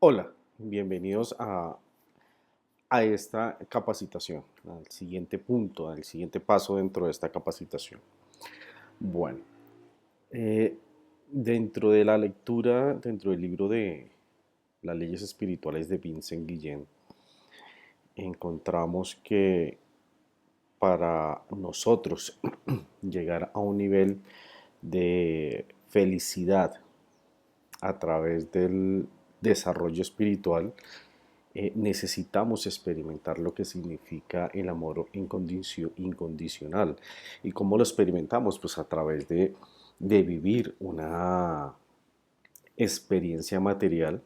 Hola, bienvenidos a esta capacitación, al siguiente punto, al siguiente paso dentro de esta capacitación. Bueno, eh, dentro de la lectura, dentro del libro de Las leyes espirituales de Vincent Guillén, encontramos que para nosotros llegar a un nivel de felicidad a través del desarrollo espiritual, necesitamos experimentar lo que significa el amor incondicional. ¿Y cómo lo experimentamos? Pues a través de vivir una experiencia material,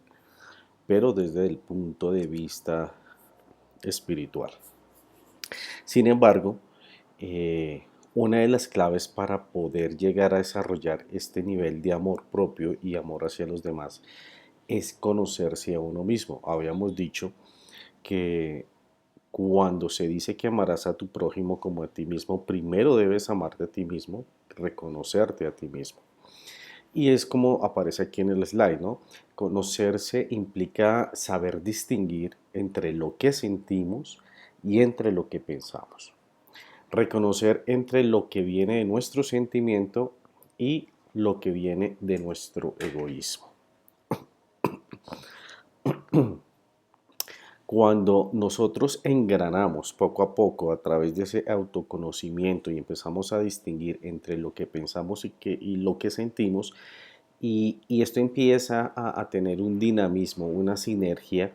pero desde el punto de vista espiritual. Sin embargo, una de las claves para poder llegar a desarrollar este nivel de amor propio y amor hacia los demás es conocerse a uno mismo. Habíamos dicho que cuando se dice que amarás a tu prójimo como a ti mismo, primero debes amarte a ti mismo, reconocerte a ti mismo. Y es como aparece aquí en el slide, ¿no? Conocerse implica saber distinguir entre lo que sentimos y entre lo que pensamos. Reconocer entre lo que viene de nuestro sentimiento y lo que viene de nuestro egoísmo. Cuando nosotros engranamos poco a poco a través de ese autoconocimiento y empezamos a distinguir entre lo que pensamos y lo que sentimos, y esto empieza a tener un dinamismo, una sinergia,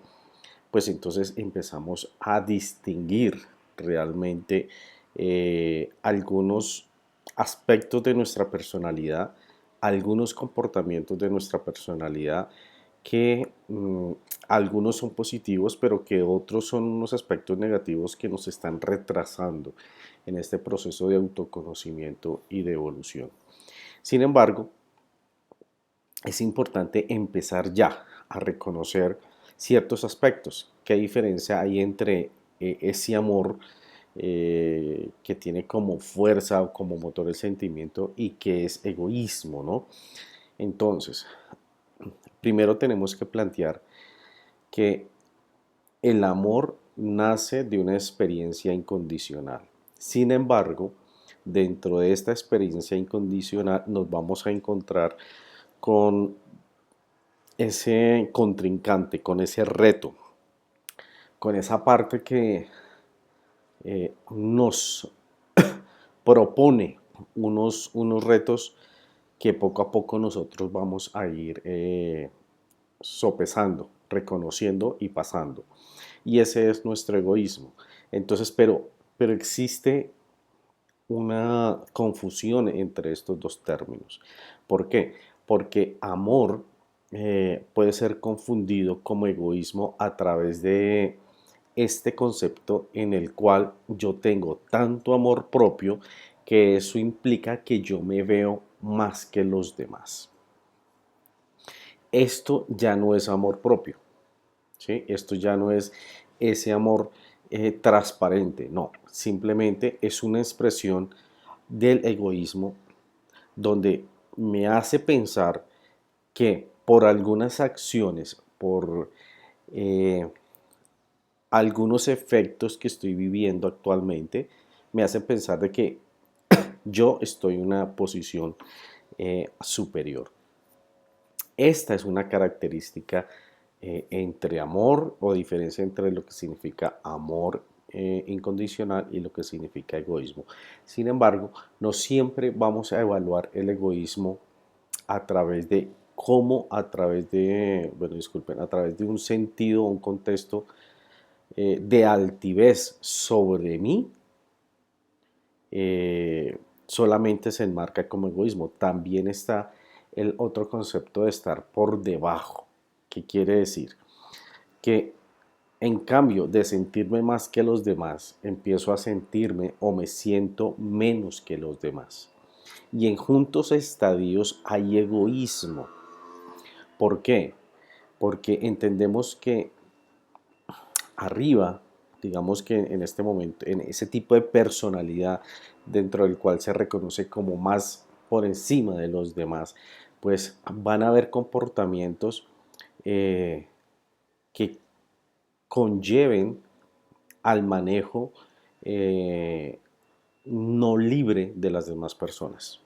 pues entonces empezamos a distinguir realmente algunos aspectos de nuestra personalidad, algunos comportamientos de nuestra personalidad que algunos son positivos, pero que otros son unos aspectos negativos que nos están retrasando en este proceso de autoconocimiento y de evolución. Sin embargo, es importante empezar ya a reconocer ciertos aspectos. ¿Qué diferencia hay entre ese amor que tiene como fuerza o como motor el sentimiento y que es egoísmo, ¿no? Entonces, primero tenemos que plantear que el amor nace de una experiencia incondicional. Sin embargo, dentro de esta experiencia incondicional nos vamos a encontrar con ese contrincante, con ese reto, con esa parte que nos propone unos retos que poco a poco nosotros vamos a ir sopesando, reconociendo y pasando. Y ese es nuestro egoísmo. Entonces, pero existe una confusión entre estos dos términos. ¿Por qué? Porque amor puede ser confundido como egoísmo a través de este concepto en el cual yo tengo tanto amor propio que eso implica que yo me veo más que los demás. Esto ya no es amor propio, ¿sí? Esto ya no es ese amor transparente, no, simplemente es una expresión del egoísmo donde me hace pensar que por algunas acciones, por eh, algunos efectos que estoy viviendo actualmente, me hace pensar de que yo estoy en una posición superior. Esta es una característica entre amor o diferencia entre lo que significa amor incondicional y lo que significa egoísmo. Sin embargo, no siempre vamos a evaluar el egoísmo a través de cómo, a través de, bueno, disculpen, a través de un sentido, un contexto de altivez sobre mí, eh, solamente se enmarca como egoísmo. También está el otro concepto de estar por debajo. ¿Qué quiere decir? Que en cambio de sentirme más que los demás, empiezo a sentirme o me siento menos que los demás. Y en juntos estadios hay egoísmo. ¿Por qué? Porque entendemos que arriba, digamos que en este momento, en ese tipo de personalidad dentro del cual se reconoce como más por encima de los demás, pues van a haber comportamientos eh, que conlleven al manejo no libre de las demás personas.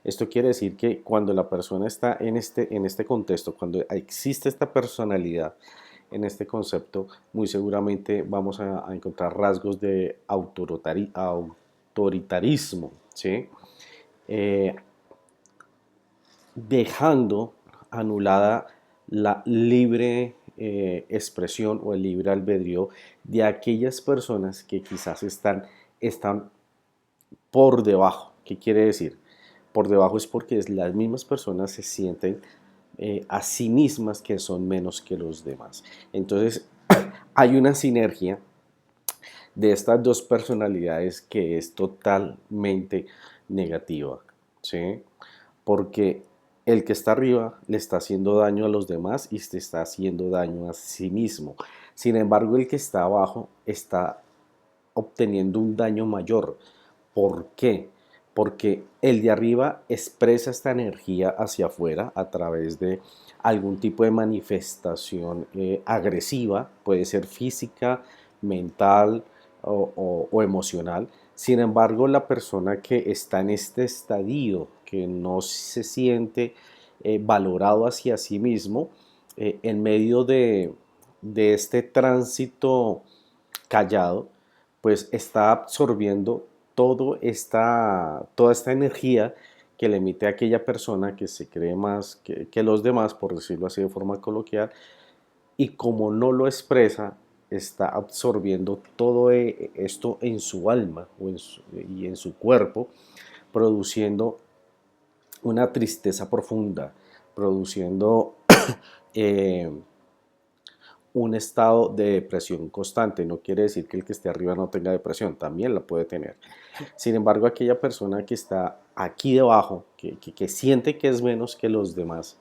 Esto quiere decir que cuando la persona está en este contexto, cuando existe esta personalidad en este concepto, muy seguramente vamos a encontrar rasgos de autoritarismo, ¿sí? Eh, Dejando anulada la libre expresión o el libre albedrío de aquellas personas que quizás están por debajo. ¿Qué quiere decir? Por debajo es porque las mismas personas se sienten a sí mismas que son menos que los demás. Entonces hay una sinergia de estas dos personalidades que es totalmente negativa, ¿sí? Porque el que está arriba le está haciendo daño a los demás y se está haciendo daño a sí mismo. Sin embargo, el que está abajo está obteniendo un daño mayor. ¿Por qué? Porque el de arriba expresa esta energía hacia afuera a través de algún tipo de manifestación agresiva, puede ser física, mental o emocional. Sin embargo, la persona que está en este estadio, que no se siente valorado hacia sí mismo, en medio de este tránsito callado, pues está absorbiendo toda esta energía que le emite a aquella persona que se cree más que los demás, por decirlo así de forma coloquial, y como no lo expresa, está absorbiendo todo esto en su alma y en su cuerpo, produciendo una tristeza profunda, produciendo eh, un estado de depresión constante. No quiere decir que el que esté arriba no tenga depresión, también la puede tener. Sin embargo, aquella persona que está aquí debajo, que siente que es menos que los demás,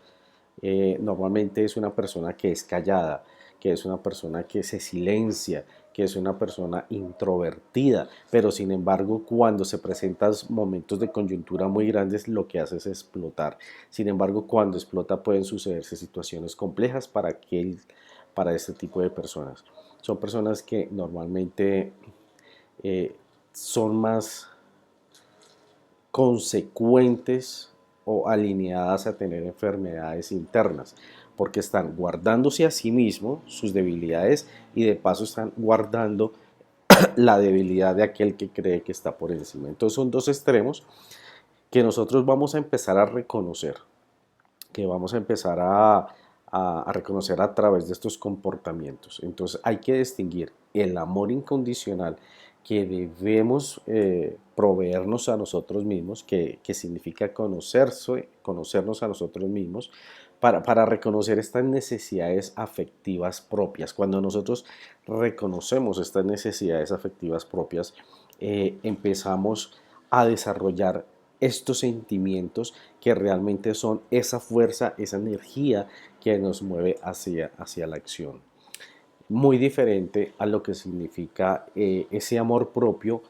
normalmente es una persona que es callada, que es una persona que se silencia, que es una persona introvertida, pero sin embargo cuando se presentan momentos de coyuntura muy grandes lo que hace es explotar. Sin embargo, cuando explota pueden sucederse situaciones complejas para este tipo de personas. Son personas que normalmente eh, son más consecuentes o alineadas a tener enfermedades internas, porque están guardándose a sí mismos sus debilidades y de paso están guardando la debilidad de aquel que cree que está por encima. Entonces son dos extremos que nosotros vamos a empezar a reconocer, que vamos a empezar a reconocer a través de estos comportamientos. Entonces hay que distinguir el amor incondicional que debemos proveernos a nosotros mismos, que significa conocernos a nosotros mismos, para reconocer estas necesidades afectivas propias. Cuando nosotros reconocemos estas necesidades afectivas propias, empezamos a desarrollar estos sentimientos que realmente son esa fuerza, esa energía que nos mueve hacia la acción. Muy diferente a lo que significa ese amor propio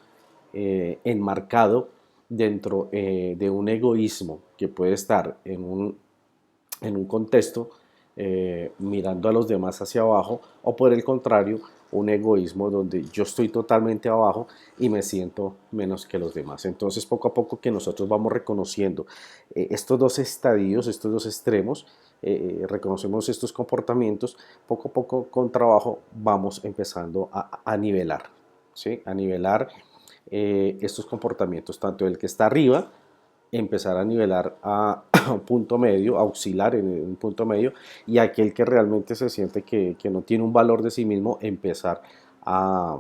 enmarcado dentro de un egoísmo que puede estar en un contexto mirando a los demás hacia abajo, o por el contrario, un egoísmo donde yo estoy totalmente abajo y me siento menos que los demás. Entonces, poco a poco que nosotros vamos reconociendo estos dos estadios, estos dos extremos, reconocemos estos comportamientos, poco a poco con trabajo vamos empezando a nivelar, ¿sí? A nivelar estos comportamientos, tanto el que está arriba, empezar a nivelar a un punto medio, a oscilar en un punto medio, y aquel que realmente se siente que no tiene un valor de sí mismo, empezar a,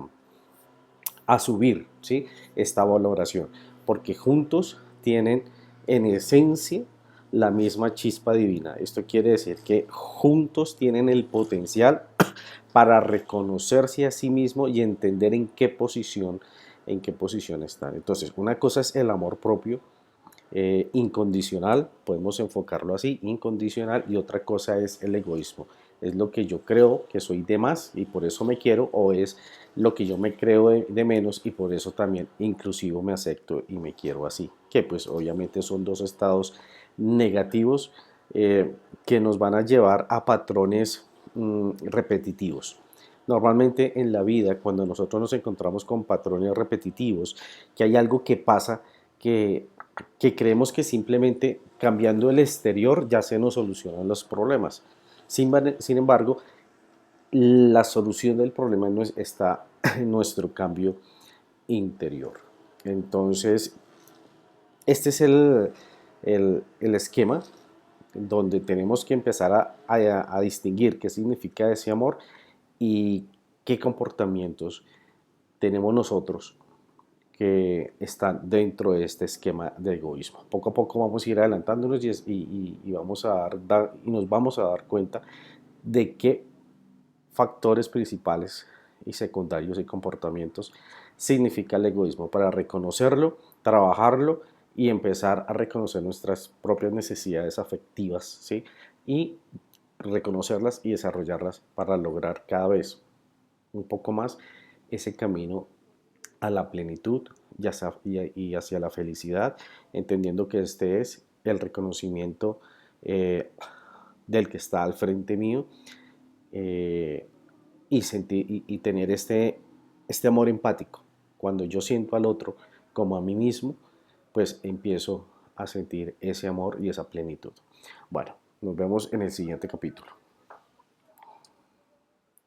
a subir, ¿sí? Esta valoración, porque juntos tienen en esencia la misma chispa divina. Esto quiere decir que juntos tienen el potencial para reconocerse a sí mismo y entender en qué posición están. Entonces, una cosa es el amor propio, incondicional, podemos enfocarlo así, incondicional, y otra cosa es el egoísmo. Es lo que yo creo que soy de más y por eso me quiero, o es lo que yo me creo de menos y por eso también inclusive me acepto y me quiero así, que pues obviamente son dos estados negativos que nos van a llevar a patrones repetitivos. Normalmente en la vida, cuando nosotros nos encontramos con patrones repetitivos, que hay algo que pasa que, que creemos que simplemente cambiando el exterior ya se nos solucionan los problemas. Sin embargo, la solución del problema está en nuestro cambio interior. Entonces, este es el esquema donde tenemos que empezar a distinguir qué significa ese amor y qué comportamientos tenemos nosotros que están dentro de este esquema de egoísmo. Poco a poco vamos a ir adelantándonos y vamos y nos vamos a dar cuenta de qué factores principales y secundarios y comportamientos significa el egoísmo para reconocerlo, trabajarlo y empezar a reconocer nuestras propias necesidades afectivas, ¿sí? Y reconocerlas y desarrollarlas para lograr cada vez un poco más ese camino a la plenitud y hacia la felicidad, entendiendo que este es el reconocimiento del que está al frente mío, eh, y tener este amor empático. Cuando yo siento al otro como a mí mismo, pues empiezo a sentir ese amor y esa plenitud. Bueno, nos vemos en el siguiente capítulo.